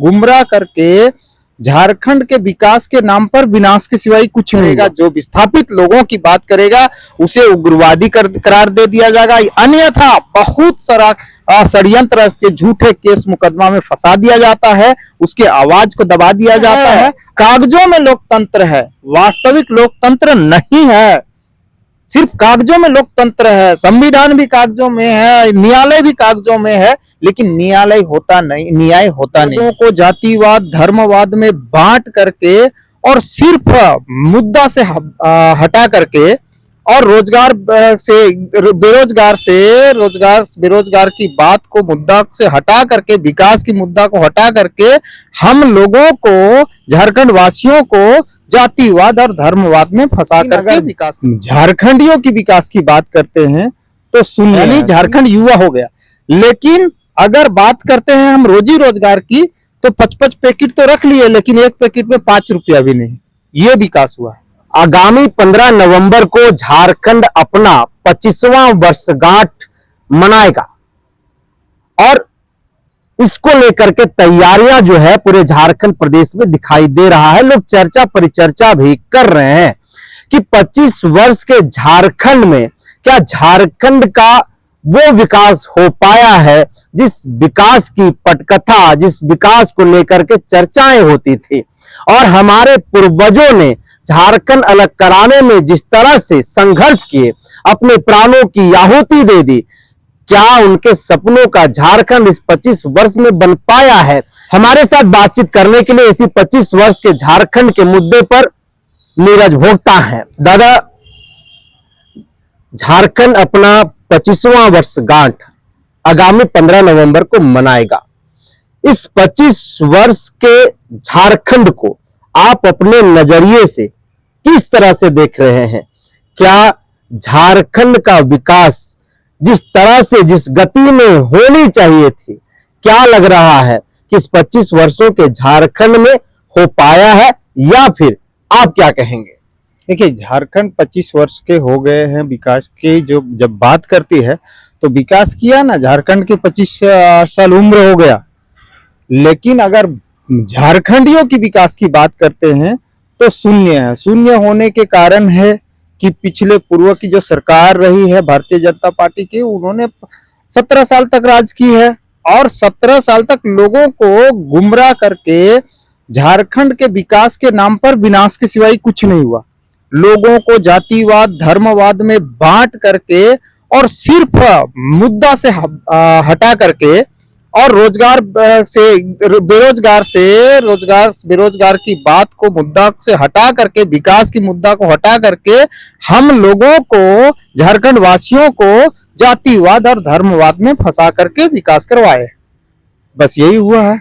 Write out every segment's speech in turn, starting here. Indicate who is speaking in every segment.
Speaker 1: गुमराह करके झारखंड के विकास के नाम पर विनाश के सिवाय कुछ नहीं करेगा। जो विस्थापित लोगों की बात करेगा उसे उग्रवादी करार दे दिया जाएगा, अन्यथा बहुत सारा षड्यंत्र के झूठे केस मुकदमा में फंसा दिया जाता है, उसके आवाज को दबा दिया जाता है। कागजों में लोकतंत्र है, वास्तविक लोकतंत्र नहीं है। सिर्फ कागजों में लोकतंत्र है, संविधान भी कागजों में है, न्यायालय भी कागजों में है, लेकिन न्याय होता नहीं। लोगों को जातिवाद धर्मवाद में बांट करके और सिर्फ मुद्दा से हटा करके और बेरोजगार की बात को मुद्दा से हटा करके, विकास की मुद्दा को हटा करके हम लोगों को, झारखंड वासियों को जातिवाद और धर्मवाद में फंसा करके विकास, झारखंडियों की विकास की बात करते हैं तो यानी झारखंड युवा हो गया। लेकिन अगर बात करते हैं हम रोजी रोजगार की तो 55 पैकेट तो रख लिए, लेकिन एक पैकेट में 5 रुपया भी नहीं, ये विकास हुआ है।
Speaker 2: आगामी 15 नवंबर को झारखंड अपना 25वां वर्षगांठ मनाएगा और इसको लेकर के तैयारियां जो है पूरे झारखंड प्रदेश में दिखाई दे रहा है। लोग चर्चा परिचर्चा भी कर रहे हैं कि 25 वर्ष के झारखंड में क्या झारखंड का वो विकास हो पाया है जिस विकास की पटकथा, जिस विकास को लेकर के चर्चाएं होती थी और हमारे पूर्वजों ने झारखंड अलग कराने में जिस तरह से संघर्ष किए, अपने प्राणों की आहुति दे दी, क्या उनके सपनों का झारखंड इस 25 वर्ष में बन पाया है? हमारे साथ बातचीत करने के लिए इसी 25 वर्ष के झारखंड के मुद्दे पर नीरज भोक्ता हैं। दादा, झारखंड अपना 25वां वर्षगांठ आगामी 15 नवंबर को मनाएगा। इस 25 वर्ष के झारखंड को आप अपने नजरिए से किस तरह से देख रहे हैं? क्या झारखंड का विकास जिस तरह से, जिस गति में होनी चाहिए थी, क्या लग रहा है कि इस 25 वर्षों के झारखंड में हो पाया है या फिर आप क्या कहेंगे?
Speaker 1: देखिए, झारखंड 25 वर्ष के हो गए हैं विकास की, जो जब बात करती है तो विकास किया ना, झारखंड के 25 साल उम्र हो गया। लेकिन अगर झारखंडियों की विकास की बात करते हैं तो शून्य है। शून्य होने के कारण है कि पिछले पूर्व की जो सरकार रही है भारतीय जनता पार्टी की, उन्होंने 17 साल तक राज की है और 17 साल तक लोगों को गुमराह करके झारखंड के विकास के नाम पर विनाश के सिवाय कुछ नहीं हुआ। लोगों को जातिवाद धर्मवाद में बांट करके और सिर्फ मुद्दा से हटा करके और बेरोजगार की बात को मुद्दा से हटा करके, विकास की मुद्दा को हटा करके हम लोगों को, झारखंड वासियों को जातिवाद और धर्मवाद में फंसा करके विकास करवाए। बस यही हुआ है।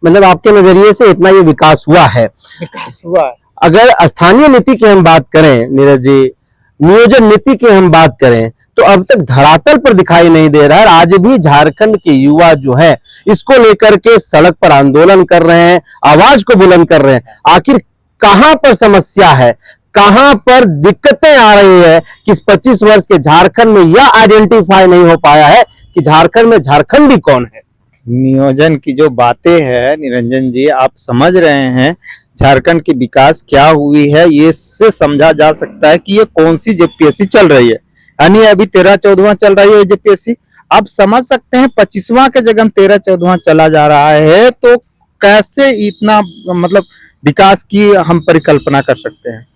Speaker 2: मतलब आपके नजरिए से इतना ये विकास हुआ है?
Speaker 1: विकास हुआ है।
Speaker 2: अगर स्थानीय नीति की हम बात करें नीरज जी, नियोजन नीति की हम बात करें तो अब तक धरातल पर दिखाई नहीं दे रहा है। आज भी झारखंड के युवा जो है इसको लेकर के सड़क पर आंदोलन कर रहे हैं, आवाज को बुलंद कर रहे हैं। आखिर कहां पर समस्या है, कहां पर दिक्कतें आ रही है कि इस 25 वर्ष के झारखंड में यह आइडेंटिफाई नहीं हो पाया है कि झारखंड में झारखंडी कौन है?
Speaker 1: नियोजन की जो बातें हैं निरंजन जी, आप समझ रहे हैं झारखंड की विकास क्या हुई है, ये से समझा जा सकता है कि ये कौन सी जेपीएससी चल रही है। यानी अभी 13-14वां चल रही है जेपीएससी। आप समझ सकते हैं 25वां के जगह 13-14वां चला जा रहा है, तो कैसे इतना मतलब विकास की हम परिकल्पना कर सकते हैं।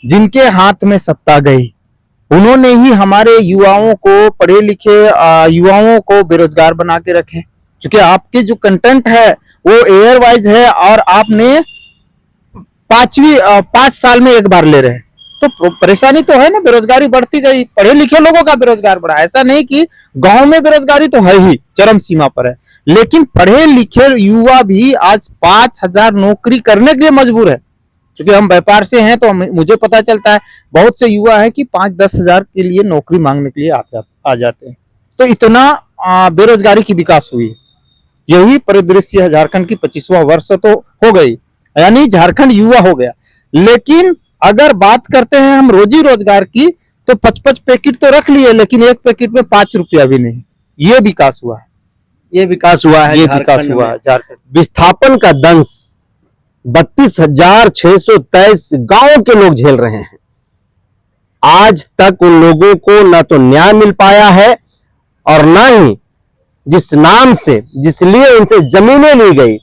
Speaker 1: जिनके हाथ में सत्ता गई उन्होंने ही हमारे युवाओं को, पढ़े लिखे युवाओं को बेरोजगार बना के रखे। क्योंकि आपके जो कंटेंट है वो एयर वाइज है और आपने 5 साल में एक बार ले रहे हैं, तो परेशानी तो है ना, बेरोजगारी बढ़ती गई, पढ़े लिखे लोगों का बेरोजगार बढ़ा। ऐसा नहीं कि गांव में बेरोजगारी तो है ही, चरम सीमा पर है, लेकिन पढ़े लिखे युवा भी आज 5000 नौकरी करने के लिए मजबूर है। क्योंकि हम व्यापार से हैं तो मुझे पता चलता है बहुत से युवा है कि 5-10 हजार के लिए नौकरी मांगने के लिए आ जाते हैं। तो इतना बेरोजगारी की विकास हुई। यही परिदृश्य है झारखंड की 25वां वर्ष तो हो गई, यानी झारखंड युवा हो गया। लेकिन अगर बात करते हैं हम रोजी रोजगार की तो 55 पैकेट तो रख लिए, लेकिन एक पैकेट में 5 रुपया भी नहीं, ये विकास हुआ है।
Speaker 2: ये विकास हुआ है,
Speaker 1: ये
Speaker 2: झारखंड
Speaker 1: विकास हुआ
Speaker 2: में।
Speaker 1: है झारखंड।
Speaker 2: विस्थापन का दंश 32,623 गांवों के लोग झेल रहे हैं। आज तक उन लोगों को न तो न्याय मिल पाया है और न ही जिस नाम से, जिस लिए उनसे जमीनें ली गई,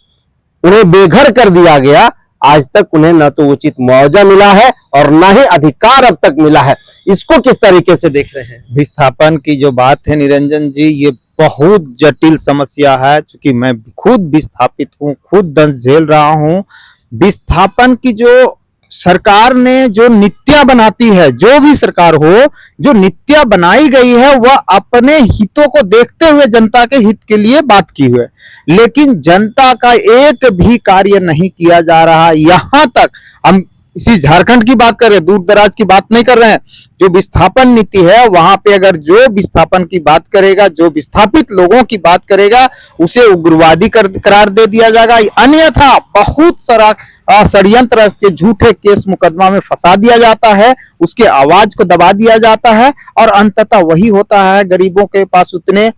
Speaker 2: उन्हें बेघर कर दिया गया, आज तक उन्हें न तो उचित मुआवजा मिला है और न ही अधिकार अब तक मिला है। इसको किस तरीके से देख रहे हैं?
Speaker 1: विस्थापन की जो बात है निरंजन जी, ये बहुत जटिल समस्या है, क्योंकि मैं खुद विस्थापित हूँ, खुद दंश झेल रहा हूँ। विस्थापन की जो सरकार ने जो नीतियां बनाती है, जो भी सरकार हो, जो नीतियां बनाई गई है वह अपने हितों को देखते हुए जनता के हित के लिए बात की हुई है, लेकिन जनता का एक भी कार्य नहीं किया जा रहा। यहां तक हम इसी झारखंड की बात कर रहे हैं, दूर दराज की बात नहीं कर रहे हैं। जो विस्थापन नीति है वहां पे अगर जो विस्थापन की बात करेगा, जो विस्थापित लोगों की बात करेगा, उसे उग्रवादी करार दे दिया जाएगा, अन्यथा बहुत सारा षड्यंत्र के झूठे केस मुकदमा में फंसा दिया जाता है, उसके आवाज को दबा दिया जाता है और अंततः वही होता है। गरीबों के पास उतने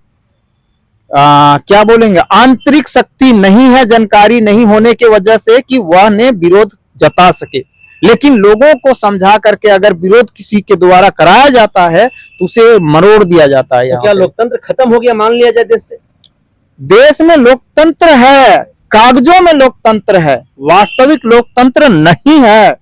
Speaker 1: क्या बोलेंगे, आंतरिक शक्ति नहीं है, जानकारी नहीं होने की वजह से कि वह ने विरोध जता सके। लेकिन लोगों को समझा करके अगर विरोध किसी के द्वारा कराया जाता है तो उसे मरोड़ दिया जाता है।
Speaker 2: तो क्या लोकतंत्र खत्म हो गया मान लिया जाए देश से?
Speaker 1: देश में लोकतंत्र है, कागजों में लोकतंत्र है, वास्तविक लोकतंत्र नहीं है।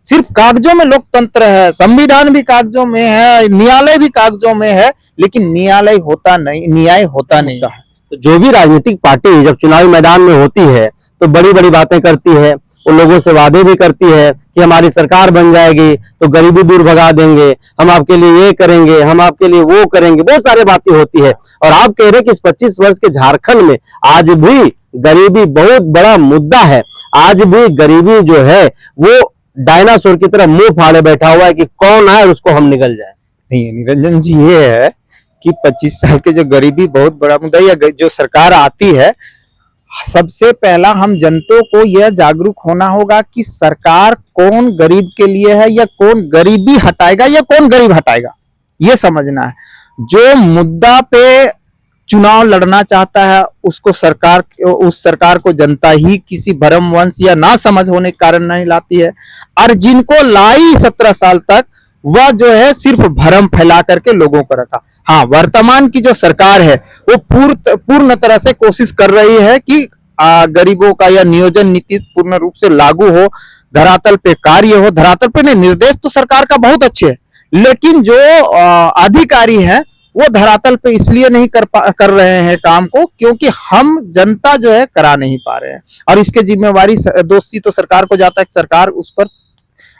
Speaker 1: सिर्फ कागजों में लोकतंत्र है, संविधान भी कागजों में है, न्यायालय भी कागजों में है, लेकिन न्यायालय होता नहीं, न्याय होता नहीं है।
Speaker 2: तो जो भी राजनीतिक पार्टी जब चुनावी मैदान में होती है तो बड़ी बड़ी बातें करती है, वो लोगों से वादे भी करती है कि हमारी सरकार बन जाएगी तो गरीबी दूर भगा देंगे, हम आपके लिए ये करेंगे, हम आपके लिए वो करेंगे, बहुत सारी बातें होती है। और आप कह रहे हैं कि इस 25 वर्ष के झारखंड में आज भी गरीबी बहुत बड़ा मुद्दा है, आज भी गरीबी जो है वो डायनासोर की तरह मुंह फाड़े बैठा हुआ है कि कौन आए और उसको हम निगल जाए।
Speaker 1: नहीं निरंजन जी, ये है कि 25 साल के जो गरीबी बहुत बड़ा मुद्दा है, या जो सरकार आती है, सबसे पहला हम जनता को यह जागरूक होना होगा कि सरकार कौन गरीब के लिए है, या कौन गरीबी हटाएगा या कौन गरीब हटाएगा, ये समझना है। जो मुद्दा पे चुनाव लड़ना चाहता है उसको सरकार, उस सरकार को जनता ही किसी भरमवंश या ना समझ होने के कारण नहीं लाती है, और जिनको लाई 17 साल तक वह जो है सिर्फ भरम फैला करके लोगों को रखा। हाँ, वर्तमान की जो सरकार है वो पूर्ण तरह से कोशिश कर रही है कि गरीबों का यह नियोजन नीति पूर्ण रूप से लागू हो, धरातल पे कार्य हो। धरातल पे नहीं, निर्देश तो सरकार का बहुत अच्छे है, लेकिन जो अधिकारी हैं वो धरातल पे इसलिए नहीं कर रहे हैं काम को क्योंकि हम जनता जो है करा नहीं पा रहे हैं, और इसके जिम्मेवारी दोषी तो सरकार को जाता है कि सरकार उस पर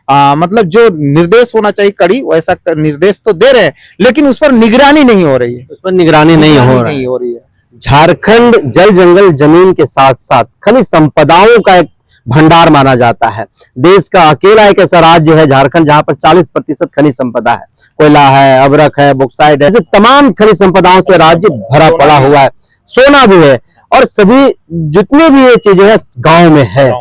Speaker 1: मतलब जो निर्देश होना चाहिए कड़ी वैसा निर्देश तो दे रहे हैं, लेकिन उस पर निगरानी नहीं हो रही है,
Speaker 2: उस पर निगरानी नहीं हो रही है। झारखंड जल जंगल जमीन के साथ साथ खनिज संपदाओं का एक भंडार माना जाता है। देश का अकेला एक ऐसा राज्य है झारखंड जहां पर 40% खनिज संपदा है, कोयला है, अभ्रक है, बॉक्साइट है, ऐसे तमाम खनिज संपदाओं से राज्य भरा पड़ा हुआ है, सोना भी है, और सभी जितनी भी ये चीजें हैं गांव में है।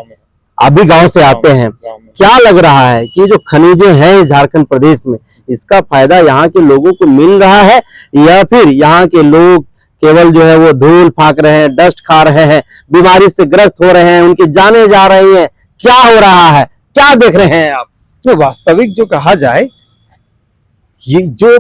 Speaker 2: अभी गांव से आते हैं, क्या लग रहा है कि जो खनिजें हैं इस झारखंड प्रदेश में, इसका फायदा यहाँ के लोगों को मिल रहा है, या फिर यहाँ के लोग केवल जो है वो धूल फाक रहे हैं, डस्ट खा रहे हैं, बीमारी से ग्रस्त हो रहे हैं, उनकी जानें जा रही हैं? क्या हो रहा है, क्या देख रहे हैं आप?
Speaker 1: तो वास्तविक जो कहा जाए, ये जो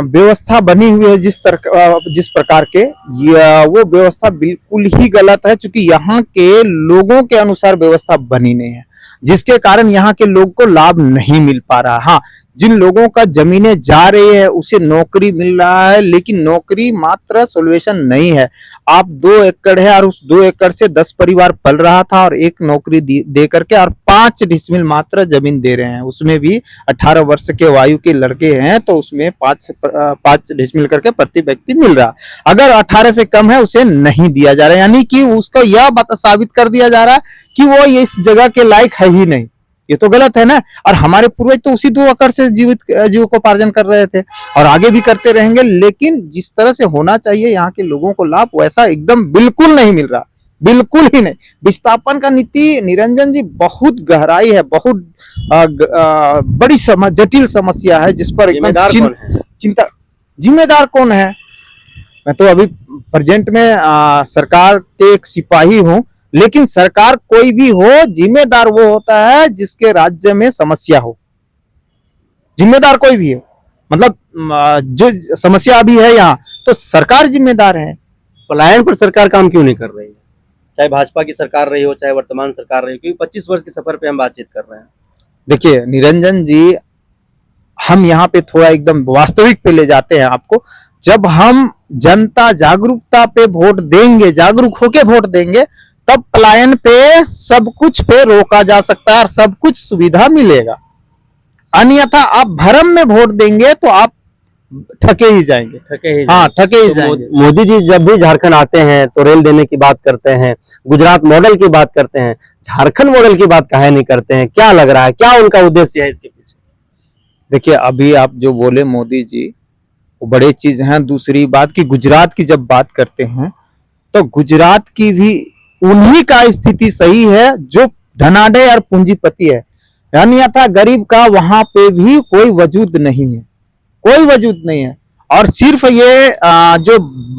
Speaker 1: व्यवस्था बनी हुई है जिस प्रकार के, वो व्यवस्था बिल्कुल ही गलत है, क्योंकि यहाँ के लोगों के अनुसार व्यवस्था बनी नहीं है, जिसके कारण यहाँ के लोग को लाभ नहीं मिल पा रहा। हाँ, जिन लोगों का जमीनें जा रही है उसे नौकरी मिल रहा है, लेकिन नौकरी मात्र सोल्यूशन नहीं है। आप 2 एकड़ है और उस 2 एकड़ से 10 परिवार पल रहा था और एक नौकरी दे करके और 5 डिसमिल मात्र जमीन दे रहे हैं, उसमें भी 18 वर्ष के वायु के लड़के हैं तो उसमें 5 डिसमिल करके प्रति व्यक्ति मिल रहा। अगर 18 से कम है उसे नहीं दिया जा रहा है, यानी कि उसको यह बात साबित कर दिया जा रहा है कि वो इस जगह के लायक है ही नहीं। ये तो गलत है ना। और हमारे पूर्वज तो उसी 2 एकड़ से जीविकोपार्जन कर रहे थे और आगे भी करते रहेंगे, लेकिन जिस तरह से होना चाहिए यहाँ के लोगों को लाभ वैसा एकदम बिल्कुल नहीं मिल रहा, बिल्कुल ही नहीं। विस्थापन का नीति निरंजन जी बहुत गहराई है, बहुत बड़ी जटिल समस्या है जिस पर एकदम चिंता। जिम्मेदार कौन है? मैं तो अभी प्रेजेंट में सरकार के एक सिपाही हूँ, लेकिन सरकार कोई भी हो, जिम्मेदार वो होता है जिसके राज्य में समस्या हो। जिम्मेदार कोई भी हो, मतलब जो समस्या अभी है यहाँ, तो सरकार जिम्मेदार है।
Speaker 2: पलायन पर सरकार काम क्यों नहीं कर रही है? चाहे भाजपा की सरकार रही हो, चाहे वर्तमान सरकार रही हो, क्योंकि 25 वर्ष के सफर पे हम बातचीत कर रहे हैं।
Speaker 1: देखिए निरंजन जी, हम यहाँ पे थोड़ा एकदम वास्तविक पे ले जाते हैं आपको। जब हम जनता जागरूकता पे वोट देंगे, जागरूक होके वोट देंगे, तब पलायन पे सब कुछ पे रोका जा सकता है और सब कुछ सुविधा मिलेगा। अन्यथा आप भरम में वोट देंगे तो आप ठके ही जाएंगे। हाँ, ठके ही जाएंगे।
Speaker 2: मोदी जी जब भी झारखंड आते हैं तो रेल देने की बात करते हैं, गुजरात मॉडल की बात करते हैं, झारखंड मॉडल की बात काहे नहीं करते हैं? क्या लग रहा है, क्या उनका उद्देश्य है इसके पीछे?
Speaker 1: देखिए अभी आप जो बोले मोदी जी, वो बड़े चीज हैं। दूसरी बात की गुजरात की जब बात करते हैं तो गुजरात की भी उन्हीं का स्थिति सही है जो धनाढ्य और पूंजीपति है, यानी था गरीब का वहां पे भी कोई वजूद नहीं है, कोई वजूद नहीं है। और सिर्फ ये जो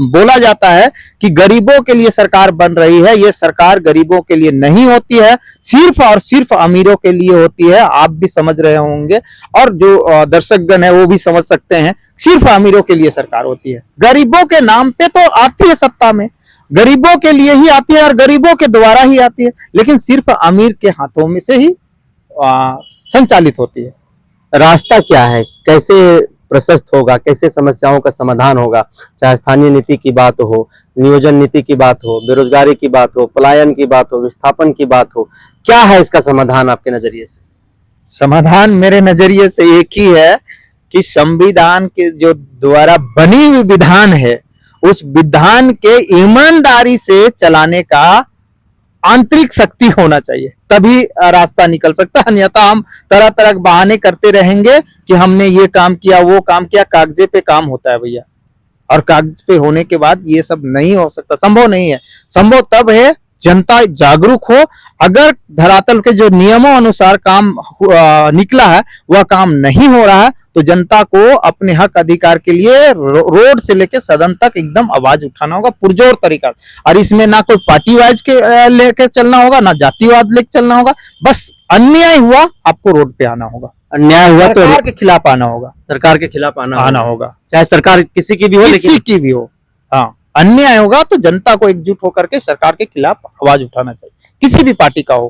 Speaker 1: बोला जाता है कि गरीबों के लिए सरकार बन रही है, ये सरकार गरीबों के लिए नहीं होती है, सिर्फ और सिर्फ अमीरों के लिए होती है। आप भी समझ रहे होंगे और जो दर्शकगण है वो भी समझ सकते हैं, सिर्फ अमीरों के लिए सरकार होती है। गरीबों के नाम पे तो आती है सत्ता में, गरीबों के लिए ही आती है और गरीबों के द्वारा ही आती है, लेकिन सिर्फ अमीर के हाथों में से ही संचालित होती है।
Speaker 2: रास्ता क्या है, कैसे प्रशस्त होगा, कैसे समस्याओं का समाधान होगा? चाहे स्थानीय नीति की बात हो, नियोजन नीति की बात हो, बेरोजगारी की बात हो, पलायन की बात हो, विस्थापन की बात हो, क्या है इसका समाधान आपके नजरिए से?
Speaker 1: समाधान मेरे नजरिए से एक ही है कि संविधान के जो द्वारा बनी हुई विधान है, उस विधान के ईमानदारी से चलाने का आंतरिक शक्ति होना चाहिए, तभी रास्ता निकल सकता है। अन्यथा हम तरह तरह के बहाने करते रहेंगे कि हमने ये काम किया, वो काम किया। कागजे पे काम होता है भैया, और कागज पे होने के बाद ये सब नहीं हो सकता, संभव नहीं है। संभव तब है जनता जागरूक हो। अगर धरातल के जो नियमों अनुसार काम निकला है वह काम नहीं हो रहा है, तो जनता को अपने हक अधिकार के लिए रोड से लेकर सदन तक एकदम आवाज उठाना होगा पुरजोर तरीका। और इसमें ना कोई पार्टी वाइज के लेके चलना होगा, ना जातिवाद लेके चलना होगा। बस अन्याय हुआ आपको रोड पे आना होगा,
Speaker 2: अन्याय हुआ तो
Speaker 1: सरकार के खिलाफ आना होगा,
Speaker 2: सरकार के खिलाफ आना
Speaker 1: होगा,
Speaker 2: चाहे सरकार किसी की भी हो,
Speaker 1: किसी की भी हो। हाँ, अन्याय होगा तो जनता को एकजुट होकर के सरकार के खिलाफ आवाज उठाना चाहिए, किसी भी पार्टी का हो,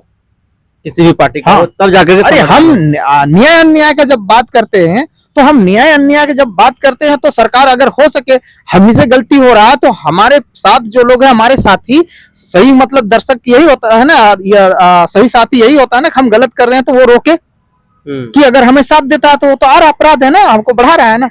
Speaker 2: किसी भी पार्टी का
Speaker 1: हाँ,
Speaker 2: हो, तब जाकर
Speaker 1: अरे हम न्याय अन्याय का जब बात करते हैं तो हम न्याय अन्याय की जब बात करते हैं तो सरकार अगर हो सके, हम से गलती हो रहा है तो हमारे साथ जो लोग हैं, हमारे साथी, सही मतलब दर्शक यही होता है ना, या सही साथी यही होता है ना, हम गलत कर रहे हैं तो वो रोके, कि अगर हमें साथ देता है तो वो तो और अपराध है ना, हमको बढ़ा रहा है ना।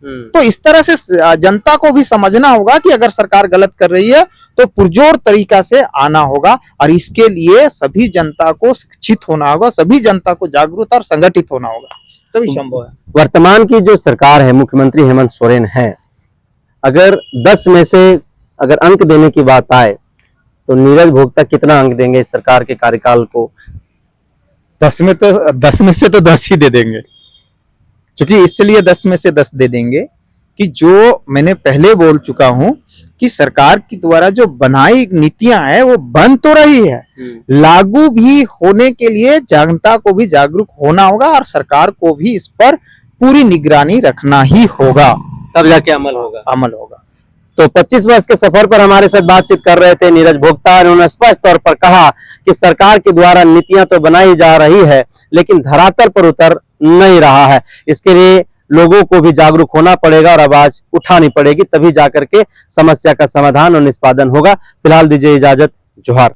Speaker 1: तो इस तरह से जनता को भी समझना होगा कि अगर सरकार गलत कर रही है तो पुरजोर तरीका से आना होगा, और इसके लिए सभी जनता को शिक्षित होना होगा, सभी जनता को जागरूक और संगठित होना होगा, तभी संभव है।
Speaker 2: वर्तमान की जो सरकार है, मुख्यमंत्री हेमंत सोरेन है, अगर 10 में से अगर अंक देने की बात आए तो नीरज भोक्ता कितना अंक देंगे इस सरकार के कार्यकाल को?
Speaker 1: 10 में से तो 10 ही दे देंगे, क्योंकि इसलिए 10 में से 10 दे देंगे कि जो मैंने पहले बोल चुका हूं कि सरकार की द्वारा जो बनाई नीतियां हैं वो बन तो रही है, लागू भी होने के लिए जनता को भी जागरूक होना होगा और सरकार को भी इस पर पूरी निगरानी रखना ही होगा,
Speaker 2: तब जाके अमल होगा।
Speaker 1: तो
Speaker 2: 25 वर्ष के सफर पर हमारे साथ बातचीत कर रहे थे नीरज भोक्ता। उन्होंने स्पष्ट तौर पर कहा कि सरकार के द्वारा नीतियां तो बनाई जा रही है, लेकिन धरातल पर उतर नहीं रहा है। इसके लिए लोगों को भी जागरूक होना पड़ेगा और आवाज उठानी पड़ेगी, तभी जाकर के समस्या का समाधान और निष्पादन होगा। फिलहाल दीजिए इजाजत, जोहार।